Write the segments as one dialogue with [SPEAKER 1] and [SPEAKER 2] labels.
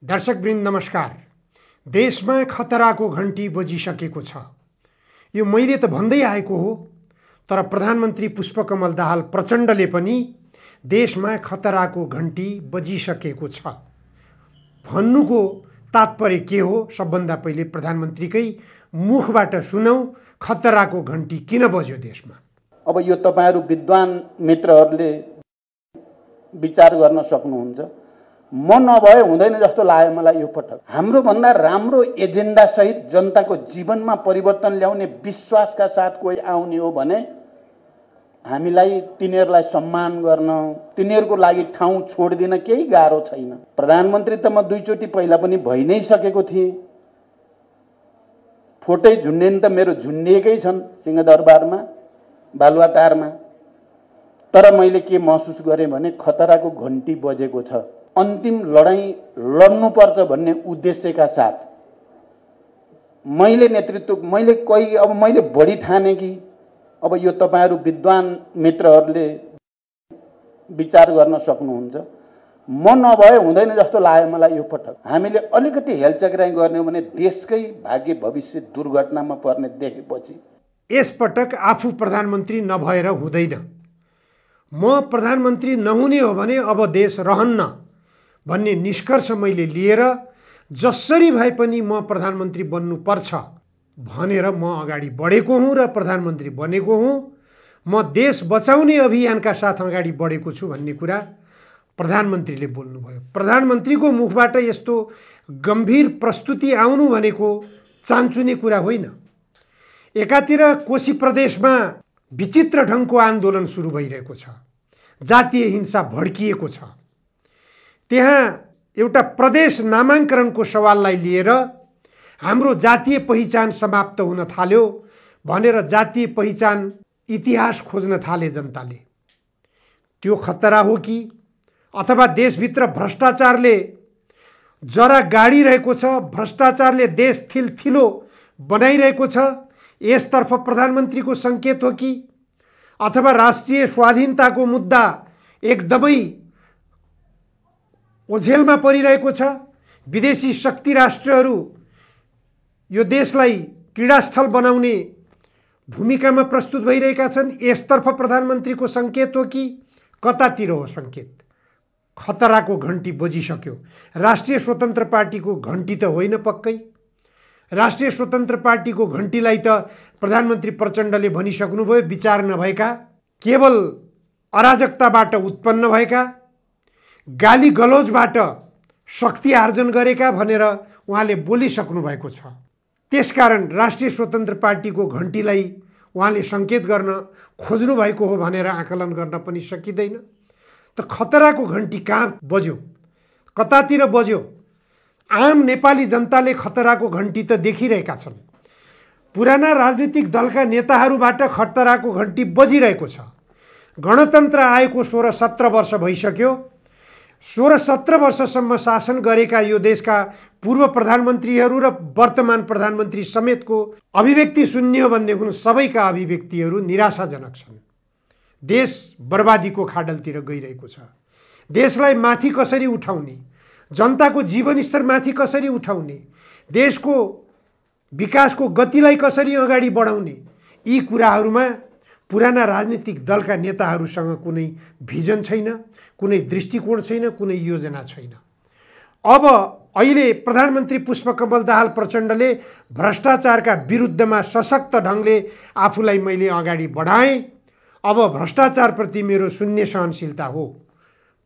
[SPEAKER 1] दर्शकवृन्द नमस्कार। देशमा खतराको घण्टी बजिसकेको छ। यो मैले त भन्दै आएको हो, तर प्रधानमन्त्री पुष्पकमल दाहाल प्रचण्डले पनि देशमा खतराको घण्टी बजिसकेको छ भन्नुको तात्पर्य के हो? सबभन्दा पहिले प्रधानमन्त्रीकै मुखबाट सुनौं, खतराको घण्टी किन बज्यो देशमा।
[SPEAKER 2] अब यो तपाईहरु विद्वान मित्रहरूले विचार गर्न सक्नुहुन्छ। म नभए हुँदैन जस्तो लाग्यो मलाई यो पटक। हाम्रो भन्दा राम्रो एजेन्डा सहित जनताको जीवनमा परिवर्तन ल्याउने विश्वासका साथ कोही आउने हो भने हामीलाई तिनीहरूलाई सम्मान गर्न, तिनीहरूको लागि ठाउँ छोड्दिन केही गाह्रो छैन। प्रधानमन्त्री त म दुईचोटी पहिला पनि भइ नै सकेको थिएँ। फोटै झुन्डेन त मेरो झुन्डिएकै छन् सिंहदरबारमा, बालुवाटारमा। तर मैले के महसुस गरेँ भने खतराको घण्टी बजेको छ। अन्तिम लडाई लड्नुपर्छ भन्ने उद्देश्यका साथ मैले बढी ठाने कि अब यो तपाईहरु विद्वान मित्रहरूले विचार गर्न सक्नुहुन्छ। म नभए हुँदैन जस्तो लाग्यो मलाई यो पटक। हामीले अलिकति हेलचक्राइ गर्ने हो भने देशकै भाग्य भविष्य दुर्घटनामा पर्ने देखेपछि
[SPEAKER 1] यस पटक आफू प्रधानमन्त्री नभएर हुँदैन, म प्रधानमन्त्री नहुने हो भने अब देश रहन्न भन्ने निष्कर्ष मैले लिएर जसरी भए पनि म प्रधानमन्त्री बन्नुपर्छ भनेर म अगाडि बढेको हुँ र प्रधानमन्त्री बनेको हुँ। म देश बचाउने अभियानका साथ अगाडि बढेको छु भन्ने कुरा प्रधानमन्त्रीले बोल्नुभयो। प्रधानमन्त्रीको मुखबाट यस्तो गम्भीर प्रस्तुति आउनु भनेको चान्चुने कुरा होइन। एकातिर कोशी प्रदेशमा विचित्र ढङ्गको आन्दोलन सुरु भइरहेको छ, जातीय हिंसा भड्किएको छ। त्यहाँ एउटा प्रदेश नामाङ्करणको सवाललाई लिएर हाम्रो जातीय पहिचान समाप्त हुन थाल्यो भनेर जातीय पहिचान इतिहास खोज्न थाले जनताले। त्यो खतरा हो कि अथवा देशभित्र भ्रष्टाचारले जरा गाडिरहेको छ, भ्रष्टाचारले देश थिलथिलो बनाइरहेको छ, यसतर्फ प्रधानमन्त्रीको सङ्केत हो कि अथवा राष्ट्रिय स्वाधीनताको मुद्दा एकदमै ओझेलमा परिरहेको छ। विदेशी शक्ति राष्ट्रहरू यो देशलाई क्रीडास्थल बनाउने भूमिकामा प्रस्तुत भइरहेका छन्। यसतर्फ प्रधानमन्त्रीको सङ्केत हो कि कतातिर हो सङ्केत? खतराको घण्टी बजिसक्यो। राष्ट्रिय स्वतन्त्र पार्टीको घण्टी त होइन पक्कै। राष्ट्रिय स्वतन्त्र पार्टीको घण्टीलाई त प्रधानमन्त्री प्रचण्डले भनिसक्नुभयो, विचार नभएका, केवल अराजकताबाट उत्पन्न भएका, गाली गलौजबाट शक्ति आर्जन गरेका भनेर उहाँले बोलिसक्नु भएको छ। त्यसकारण राष्ट्रिय स्वतन्त्र पार्टीको घण्टीलाई उहाँले सङ्केत गर्न खोज्नु भएको हो भनेर आकलन गर्न पनि सकिँदैन। त खतराको घण्टी कहाँ बज्यो, कतातिर बज्यो? आम नेपाली जनताले खतराको घण्टी त देखिरहेका छन्। पुराना राजनीतिक दलका नेताहरूबाट खतराको घण्टी बजिरहेको छ। गणतन्त्र आएको 16-17 वर्ष भइसक्यो। 16-17 वर्षसम्म शासन गरेका यो देशका पूर्व प्रधानमन्त्रीहरू र वर्तमान प्रधानमन्त्री समेतको अभिव्यक्ति सुन्ने हो भनेदेखि सबैका अभिव्यक्तिहरू निराशाजनक छन्। देश बर्बादीको खाडलतिर गइरहेको छ। देशलाई माथि कसरी उठाउने, जनताको जीवनस्तर माथि कसरी उठाउने, देशको विकासको गतिलाई कसरी अगाडि बढाउने, यी कुराहरूमा पुराना राजनीतिक दलका नेताहरूसँग कुनै भिजन छैन, कुनै दृष्टिकोण छैन, कुनै योजना छैन। अब अहिले प्रधानमन्त्री पुष्पकमल दाहाल प्रचण्डले भ्रष्टाचारका विरुद्धमा सशक्त ढङ्गले आफूलाई मैले अगाडि बढाएँ, अब भ्रष्टाचारप्रति मेरो शून्य सहनशीलता हो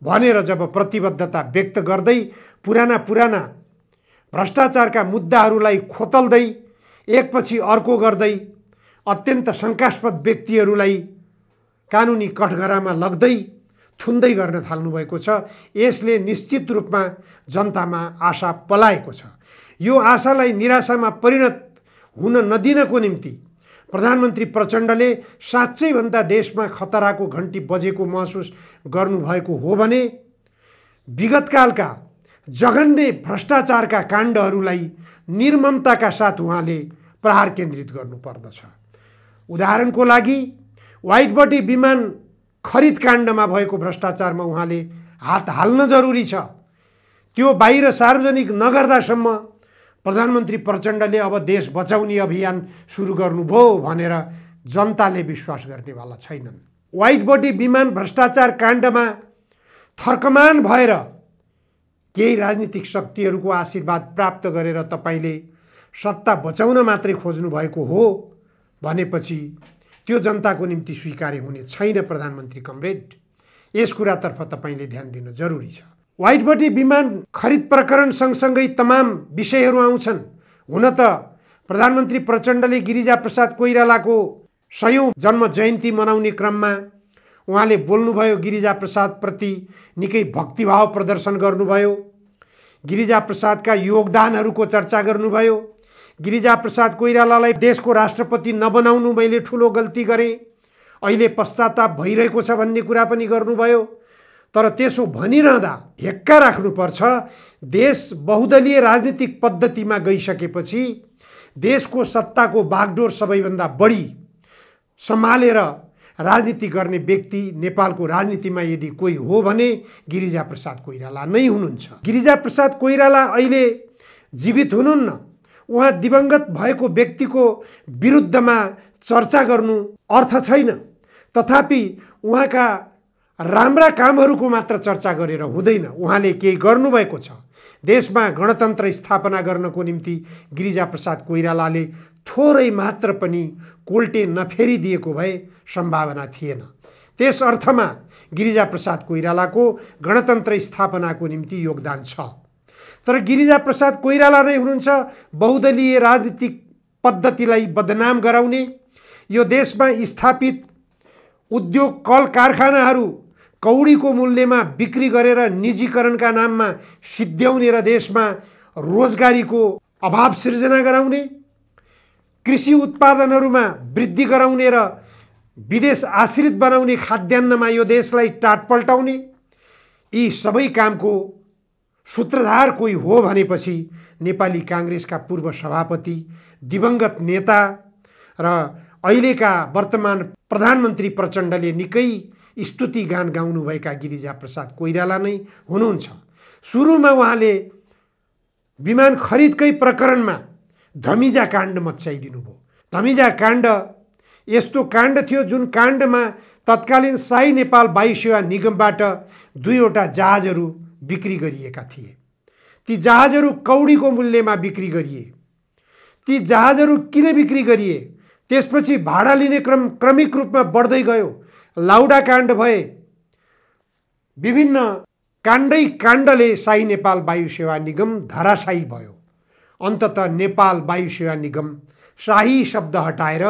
[SPEAKER 1] भनेर जब प्रतिबद्धता व्यक्त गर्दै पुराना भ्रष्टाचारका मुद्दाहरूलाई खोतल्दै एकपछि अर्को गर्दै अत्यन्त शङ्कास्पद व्यक्तिहरूलाई कानुनी कठघरामा लग्दै थुन्दै गर्न थाल्नुभएको छ। यसले निश्चित रूपमा जनतामा आशा पलाएको छ। यो आशालाई निराशामा परिणत हुन नदिनको निम्ति प्रधानमन्त्री प्रचण्डले साँच्चै भन्दा देशमा खतराको घण्टी बजेको महसुस गर्नुभएको हो भने विगतकालका जघन्य भ्रष्टाचारका काण्डहरूलाई निर्ममताका साथ उहाँले प्रहार केन्द्रित गर्नुपर्दछ। उदाहरणको लागि व्हाइट बडी विमान खरिद काण्डमा भएको भ्रष्टाचारमा उहाँले हात हाल्न जरुरी छ। त्यो बाहिर सार्वजनिक नगर्दासम्म प्रधानमन्त्री प्रचण्डले अब देश बचाउने अभियान सुरु गर्नुभयो भनेर जनताले विश्वास गर्नेवाला छैनन्। व्हाइट बडी विमान भ्रष्टाचार काण्डमा थर्कमान भएर केही राजनीतिक शक्तिहरूको आशीर्वाद प्राप्त गरेर तपाईले सत्ता बचाउन मात्रै खोज्नु भएको हो भनेपछि त्यो जनताको निम्ति स्वीकार्य हुने छैन। प्रधानमन्त्री कमरेड, यस कुरातर्फ तपाईले ध्यान दिन जरुरी छ। व्हाइट बडी विमान खरिद प्रकरण सँगसँगै तमाम विषयहरू आउँछन्। हुन त प्रधानमन्त्री प्रचण्डले गिरिजा प्रसाद कोइरालाको 100औं जन्म जयन्ती मनाउने क्रममा उहाँले बोल्नुभयो, गिरिजा प्रसादप्रति निकै भक्तिभाव प्रदर्शन गर्नुभयो, गिरिजा प्रसादका योगदानहरूको चर्चा गर्नुभयो, गिरिजा प्रसाद कोइरालालाई देशको राष्ट्रपति नबनाउनु मैले ठुलो गल्ती गरेँ, अहिले पश्चाताप भइरहेको छ भन्ने कुरा पनि गर्नुभयो। तर त्यसो भनिरहँदा हेक्का राख्नुपर्छ, देश बहुदलीय राजनीतिक पद्धतिमा गइसकेपछि देशको सत्ताको बागडोर सबैभन्दा बढी सम्हालेर राजनीति गर्ने व्यक्ति नेपालको राजनीतिमा यदि कोही हो भने गिरिजा प्रसाद कोइराला नै हुनुहुन्छ। गिरिजा प्रसाद कोइराला अहिले जीवित हुनुहुन्न। उहाँ दिवंगत भएको व्यक्तिको विरुद्धमा चर्चा गर्नु अर्थ छैन। तथापि उहाँका राम्रा कामहरूको मात्र चर्चा गरेर हुँदैन। उहाँले केही गर्नुभएको छ। देशमा गणतन्त्र स्थापना गर्नको निम्ति गिरिजा प्रसाद कोइरालाले थोरै मात्र पनि कोल्टे नफेरिदिएको भए सम्भावना थिएन। त्यस अर्थमा गिरिजा प्रसाद कोइरालाको गणतन्त्र स्थापनाको निम्ति योगदान छ। तर गिरिजा प्रसाद कोइराला नै हुनुहुन्छ बहुदलीय राजनीतिक पद्धतिलाई बदनाम गराउने, यो देशमा स्थापित उद्योग कल कारखानाहरू कौडीको मूल्यमा बिक्री गरेर निजीकरणका नाममा सिद्ध्याउने र देशमा रोजगारीको अभाव सिर्जना गराउने, कृषि उत्पादनहरूमा वृद्धि गराउने र विदेश आश्रित बनाउने खाद्यान्नमा यो देशलाई टाट पल्टाउने, यी सबै कामको सूत्रधार कोही हो भनेपछि नेपाली काङ्ग्रेसका पूर्व सभापति, दिवंगत नेता र अहिलेका वर्तमान प्रधानमन्त्री प्रचण्डले निकै स्तुति गान गाउनुभएका गिरिजा प्रसाद कोइराला नै हुनुहुन्छ। सुरुमा उहाँले विमान खरिदकै प्रकरणमा धमिजा काण्ड मच्चाइदिनु भयो। धमिजा काण्ड यस्तो काण्ड थियो जुन काण्डमा तत्कालीन शाही नेपाल वायुसेवा निगमबाट 2वटा जहाजहरू बिक्री गरिएका थिए। ती जहाजहरू कौडीको मूल्यमा बिक्री गरिए। ती जहाजहरू किन बिक्री गरिए? त्यसपछि भाडा लिने क्रम क्रमिक रूपमा बढ्दै गयो। लाउडा काण्ड भए, विभिन्न काण्डै काण्डले शाही नेपाल वायुसेवा निगम धराशायी भयो। अन्ततः नेपाल वायुसेवा निगम, शाही शब्द हटाएर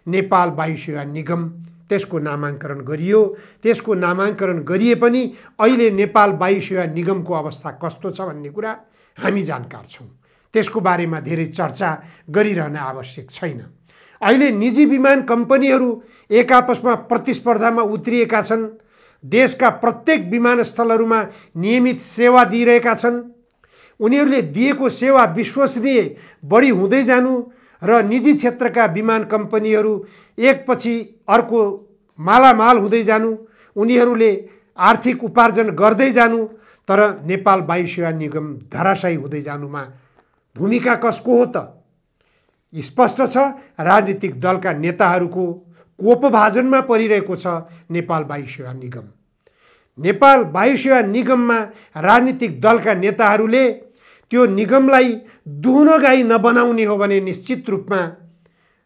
[SPEAKER 1] नेपाल वायुसेवा निगम त्यसको नामाङ्करण गरियो। त्यसको नामाङ्करण गरिए पनि अहिले नेपाल वायुसेवा निगमको अवस्था कस्तो छ भन्ने कुरा हामी जानकार छौँ। त्यसको बारेमा धेरै चर्चा गरिरहन आवश्यक छैन। अहिले निजी विमान कम्पनीहरू एक आपसमा प्रतिस्पर्धामा उत्रिएका छन्। देशका प्रत्येक विमानस्थलहरूमा नियमित सेवा दिइरहेका छन्। उनीहरूले दिएको सेवा विश्वसनीय बढी हुँदै जानु र निजी क्षेत्रका विमान कम्पनीहरू एकपछि अर्को मालामाल हुँदै जानु, उनीहरूले आर्थिक उपार्जन गर्दै जानु, तर नेपाल वायुसेवा निगम धराशायी हुँदै जानुमा भूमिका कसको हो त? स्पष्ट छ, राजनीतिक दलका नेताहरूको कोपभाजनमा परिरहेको छ नेपाल वायुसेवा निगम। नेपाल वायुसेवा निगममा राजनीतिक दलका नेताहरूले त्यो निगमलाई दुहुनो गाई नबनाउने हो भने निश्चित रूपमा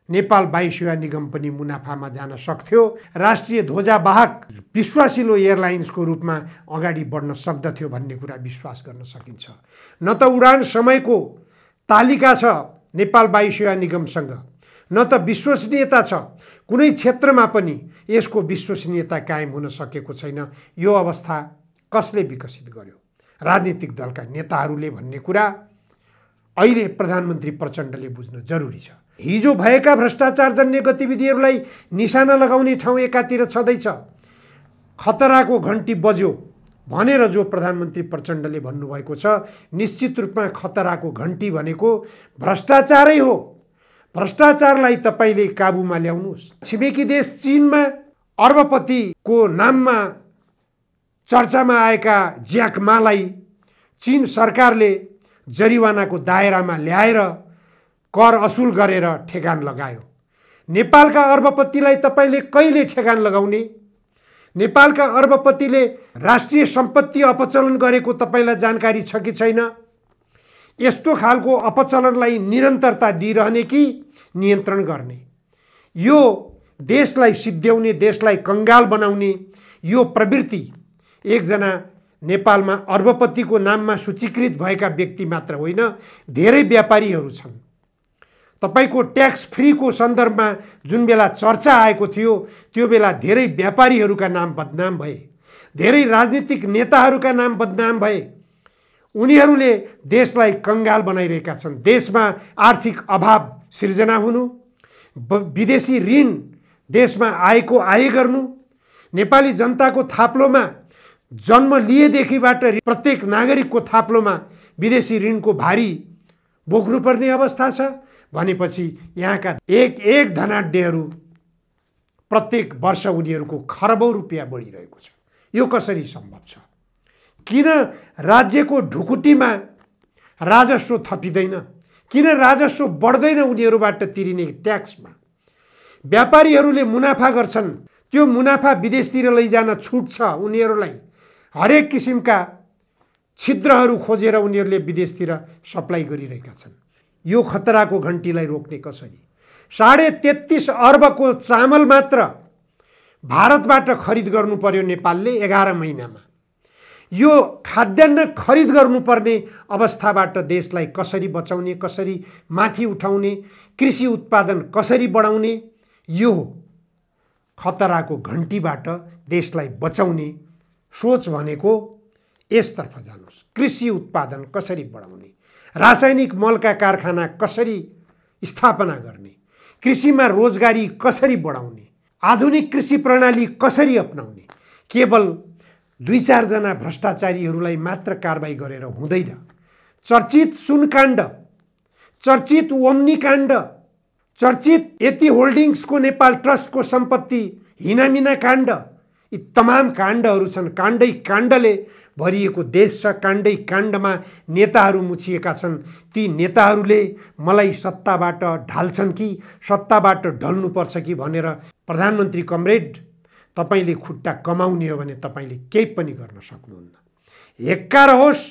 [SPEAKER 1] नेपाल वायुसेवा निगम पनि मुनाफामा जान सक्थ्यो। राष्ट्रिय ध्वजावाहक विश्वासिलो एयरलाइन्सको रूपमा अगाडि बढ्न सक्दथ्यो भन्ने कुरा विश्वास गर्न सकिन्छ। न त उडान समयको तालिका छ नेपाल वायुसेवा निगमसँग, न त विश्वसनीयता छ। कुनै क्षेत्रमा पनि यसको विश्वसनीयता कायम हुन सकेको छैन। यो अवस्था कसले विकसित गर्यो? राजनीतिक दलका नेताहरूले भन्ने कुरा अहिले प्रधानमन्त्री प्रचण्डले बुझ्न जरुरी छ। हिजो भएका भ्रष्टाचारजन्य गतिविधिहरूलाई निशाना लगाउने ठाउँ एकातिर छँदैछ। खतराको घन्टी बज्यो भनेर जो प्रधानमन्त्री प्रचण्डले भन्नुभएको छ, निश्चित रूपमा खतराको घन्टी भनेको भ्रष्टाचारै हो। भ्रष्टाचारलाई तपाईँले काबुमा ल्याउनुहोस्। छिमेकी देश चीनमा अर्बपतिको नाममा चर्चामा आएका ज्याक मालाई चीन सरकारले जरिवानाको दायरामा ल्याएर कर असुल गरेर ठेगान लगायो। नेपालका अर्बपतिलाई तपाईले कहिले ठेगान लगाउने? नेपालका अर्बपतिले राष्ट्रिय सम्पत्ति अपचलन गरेको तपाईलाई जानकारी छ कि छैन? यस्तो खालको अपचलनलाई निरन्तरता दिइरहने कि नियन्त्रण गर्ने? यो देशलाई सिद्ध्याउने, देशलाई कंगाल बनाउने यो प्रवृत्ति एकजना नेपालमा अर्बपतिको नाममा सूचीकृत भएका व्यक्ति मात्र होइन, धेरै व्यापारीहरू छन्। तपाईको ट्याक्स फ्रीको सन्दर्भमा जुन बेला चर्चा आएको थियो त्यो बेला धेरै व्यापारीहरूका नाम बदनाम भए, धेरै राजनीतिक नेताहरूका नाम बदनाम भए। उनीहरूले देशलाई कंगाल बनाइरहेका छन्। देशमा आर्थिक अभाव सिर्जना हुनु, विदेशी ऋण देशमा आएको आए गर्नु, नेपाली जनताको थाप्लोमा जन्म लिएदेखिबाट प्रत्येक नागरिकको थाप्लोमा विदेशी ऋणको भारी बोक्नुपर्ने अवस्था छ भनेपछि यहाँका एक धनाढ्यहरू प्रत्येक वर्ष उनीहरूको खरबौं रुपियाँ बढिरहेको छ। यो कसरी सम्भव छ? किन राज्यको ढुकुटीमा राजस्व थपिँदैन? किन राजस्व बढ्दैन उनीहरूबाट तिरिने ट्याक्समा? व्यापारीहरूले मुनाफा गर्छन्, त्यो मुनाफा विदेशतिर लैजान छुट छ उनीहरूलाई। हरेक किसिमका छिद्रहरू खोजेर उनीहरूले विदेशतिर सप्लाई गरिरहेका छन्। यो खतराको घण्टीलाई रोक्ने कसरी? 33.5 अर्बको चामल मात्र भारतबाट खरिद गर्नु पर्यो नेपालले 11 महिनामा। यो खाद्यान्न खरिद गर्नुपर्ने अवस्थाबाट देशलाई कसरी बचाउने, कसरी माथि उठाउने, कृषि उत्पादन कसरी बढाउने? यो खतराको घण्टीबाट देशलाई बचाउने सोच भनेको यसतर्फ जानुहोस्। कृषि उत्पादन कसरी बढाउने, रासायनिक मलका कारखाना कसरी स्थापना गर्ने, कृषिमा रोजगारी कसरी बढाउने, आधुनिक कृषि प्रणाली कसरी अपनाउने? केवल 2-4 जना भ्रष्टाचारीहरूलाई मात्र कारबाही गरेर हुँदैन। चर्चित सुनकाण्ड, चर्चित ओम्नी काण्ड, चर्चित यति होल्डिङ्सको नेपाल ट्रस्टको सम्पत्ति हिनामिना काण्ड, यी तमाम काण्डहरू छन्। काण्डै काण्डले भरिएको देश छ। काण्डै काण्डमा नेताहरू मुछिएका छन्। ती नेताहरूले मलाई सत्ताबाट ढाल्छन् कि सत्ताबाट ढल्नुपर्छ कि भनेर प्रधानमन्त्री कमरेड तपाईले खुट्टा कमाउने हो भने तपाईले केही पनि गर्न सक्नुहुन्न। हेक्का रहोस्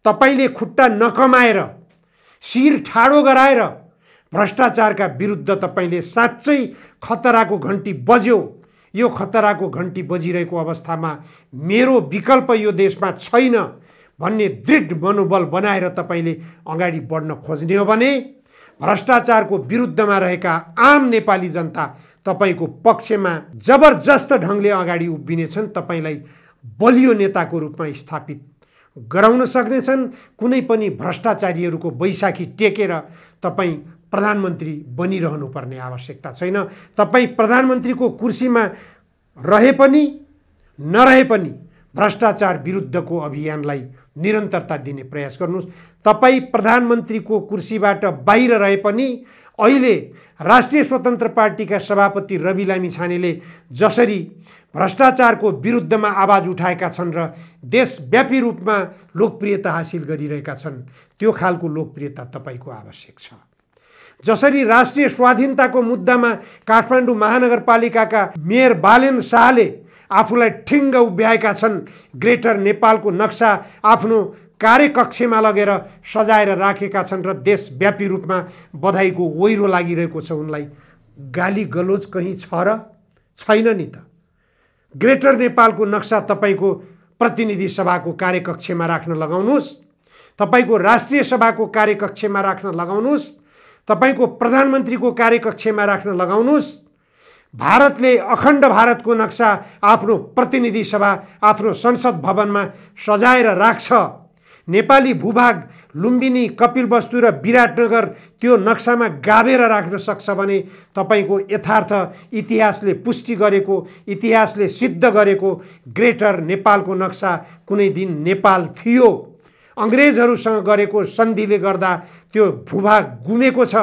[SPEAKER 1] तपाईले खुट्टा नकमाएर शिर ठाडो गराएर भ्रष्टाचारका विरुद्ध तपाईले साँच्चै खतराको घण्टी बज्यो। यो खतराको घण्टी बजिरहेको अवस्थामा मेरो विकल्प यो देशमा छैन भन्ने दृढ मनोबल बनाएर तपाईले अगाडि बढ्न खोज्ने हो भने भ्रष्टाचारको विरुद्धमा रहेका आम नेपाली जनता तपाईको पक्षमा जबरजस्त ढङ्गले अगाडि उभिनेछन्। तपाईलाई बलियो नेताको रूपमा स्थापित गराउन सक्नेछन्। कुनै पनि भ्रष्टाचारीहरूको बैशाखी टेकेर तपाई प्रधानमन्त्री बनिरहनु पर्ने आवश्यकता छैन। तपाई प्रधानमन्त्रीको कुर्सीमा रहे पनि नरहे पनि भ्रष्टाचार विरुद्धको अभियानलाई निरन्तरता दिने प्रयास गर्नुहोस्। तपाई प्रधानमन्त्रीको कुर्सीबाट बाहिर रहे पनि अहिले राष्ट्रिय स्वतन्त्र पार्टीका सभापति रवि लामिछानेले जसरी भ्रष्टाचारको विरुद्धमा आवाज उठाएका छन् र देशव्यापी रूपमा लोकप्रियता हासिल गरिरहेका छन्, त्यो खालको लोकप्रियता तपाईको आवश्यक छ। जसरी राष्ट्रिय स्वाधीनताको मुद्दामा काठमाडौँ महानगरपालिकाका मेयर बालेन शाहले आफूलाई ठिङ्ग उभ्याएका छन्, ग्रेटर नेपालको नक्सा आफ्नो कार्यकक्षमा लगेर सजाएर राखेका छन् र देशव्यापी रूपमा बधाईको ओइरो लागिरहेको छ, उनलाई गाली गलोज कहीँ छ र छैन नि त? ग्रेटर नेपालको नक्सा तपाईको प्रतिनिधि सभाको कार्यकक्षमा राख्न लगाउनुहोस्, तपाईको राष्ट्रिय सभाको कार्यकक्षमा राख्न लगाउनुहोस्, तपाईको प्रधानमन्त्रीको कार्यकक्षमा राख्न लगाउनुहोस्। भारतले अखण्ड भारतको नक्सा आफ्नो प्रतिनिधि सभा, आफ्नो संसद भवनमा सजाएर राख्छ। नेपाली भूभाग लुम्बिनी, कपिलवस्तु र विराटनगर त्यो नक्सामा गाभेर राख्न सक्छ भने तपाईको यथार्थ इतिहासले पुष्टि गरेको, इतिहासले सिद्ध गरेको ग्रेटर नेपालको नक्सा कुनै दिन नेपाल थियो। अंग्रेजहरूसँग गरेको सन्धिले गर्दा त्यो भूभाग गुमेको छ,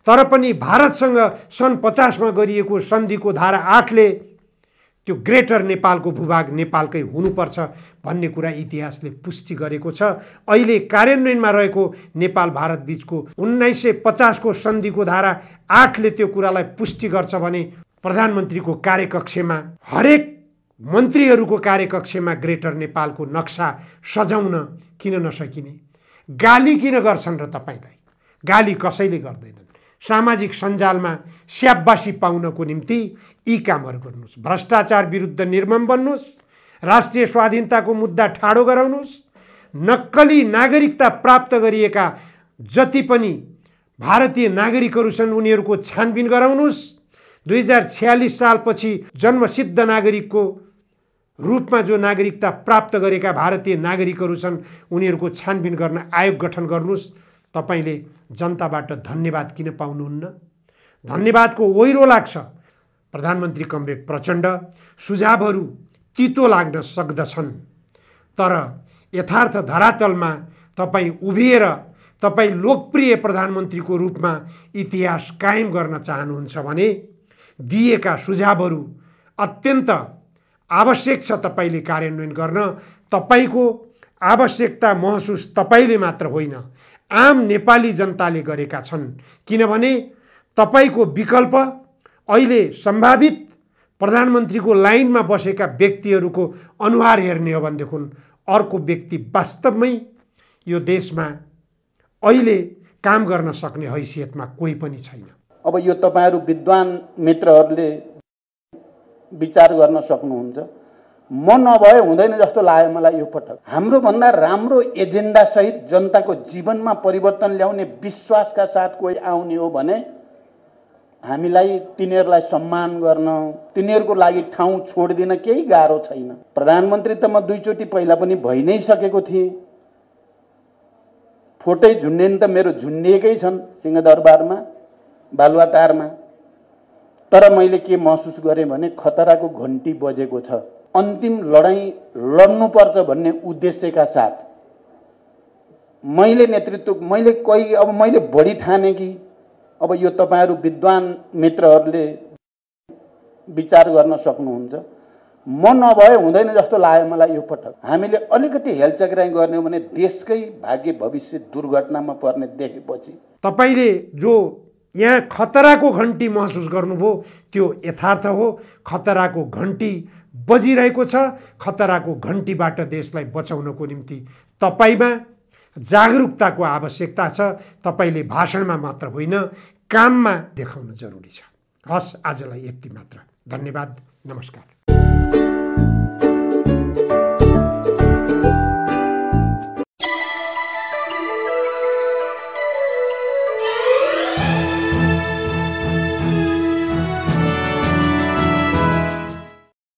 [SPEAKER 1] तर पनि भारतसँग सन् 50 मा गरिएको सन्धिको धारा 8ले त्यो ग्रेटर नेपालको भूभाग नेपालकै हुनुपर्छ भन्ने कुरा इतिहासले पुष्टि गरेको छ। अहिले कार्यान्वयनमा रहेको नेपाल भारत बीचको 1950 को सन्धिको धारा 8 ले त्यो कुरालाई पुष्टि गर्छ भने प्रधानमन्त्रीको कार्यकक्षमा हरेक मन्त्रीहरूको कार्यकक्षमा ग्रेटर नेपालको नक्सा सजाउन किन नसकिने? गाली किन गर्छन् र तपाईलाई? गाली कसैले गर्दैनन्। सामाजिक सञ्जालमा स्याबासी पाउनको निम्ति यी कामहरू गर्नुहोस्। भ्रष्टाचार विरुद्ध निर्मम बन्नुहोस्, राष्ट्रिय स्वाधीनताको मुद्दा ठाडो गराउनुहोस्, नक्कली नागरिकता प्राप्त गरिएका जति पनि भारतीय नागरिकहरू छन् उनीहरूको छानबिन गराउनुहोस्। 2046 सालपछि जन्मसिद्ध नागरिकको रूपमा जो नागरिकता प्राप्त गरेका भारतीय नागरिकहरू छन् उनीहरूको छानबिन गर्न आयोग गठन गर्नुहोस्। तपाईले जनताबाट धन्यवाद किन पाउनुहुन्न? धन्यवादको ओइरो लाग्छ। प्रधानमन्त्री कमरेड प्रचण्ड, सुझावहरू तितो लाग्न सक्दछन् तर यथार्थ धरातलमा तपाईँ उभिएर तपाईँ लोकप्रिय प्रधानमन्त्रीको रूपमा इतिहास कायम गर्न चाहनुहुन्छ भने दिएका सुझावहरू अत्यन्त आवश्यक छ तपाईले कार्यान्वयन गर्न। तपाईको आवश्यकता महसुस तपाईले मात्र होइन, आम नेपाली जनताले गरेका छन्। किनभने तपाईको विकल्प अहिले सम्भावित प्रधानमन्त्रीको लाइनमा बसेका व्यक्तिहरूको अनुहार हेर्ने हो भनेदेखि अर्को व्यक्ति वास्तवमै यो देशमा अहिले काम गर्न सक्ने हैसियतमा कोही पनि छैन।
[SPEAKER 2] अब यो तपाईहरु विद्वान मित्रहरूले विचार गर्न सक्नुहुन्छ। म नभए हुँदैन जस्तो लाग्यो मलाई यो पटक। हाम्रो भन्दा राम्रो एजेन्डा सहित जनताको जीवनमा परिवर्तन ल्याउने विश्वासका साथ कोही आउने हो भने हामीलाई तिनीहरूलाई सम्मान गर्न, तिनीहरूको लागि ठाउँ छोड्दिन केही गाह्रो छैन। प्रधानमन्त्री त म दुईचोटि पहिला पनि भइ नै सकेको थिएँ। फोटै झुन्डिन त मेरो झुन्डिएकै छन् सिंहदरबारमा, बालुवाटारमा। तर मैले के महसुस गरेँ भने खतराको घन्टी बजेको छ। अन्तिम लडाई लड्नुपर्छ भन्ने उद्देश्यका साथ मैले बढी ठाने कि अब यो तपाईहरु विद्वान मित्रहरूले विचार गर्न सक्नुहुन्छ। म नभए हुँदैन जस्तो लाग्यो मलाई यो पटक। हामीले अलिकति हेलचक्राइ गर्ने हो भने देशकै भाग्य भविष्य दुर्घटनामा पर्ने देखेपछि
[SPEAKER 1] तपाईले जो यहाँ खतराको घन्टी महसुस गर्नुभयो त्यो यथार्थ हो। खतराको घन्टी बजिरहेको छ। खतराको घन्टीबाट देशलाई बचाउनको निम्ति तपाईमा जागरुकताको आवश्यकता छ। तपाईले भाषणमा मात्र होइन काममा देखाउन जरुरी छ। हस्, आजलाई यति मात्र। धन्यवाद। नमस्कार।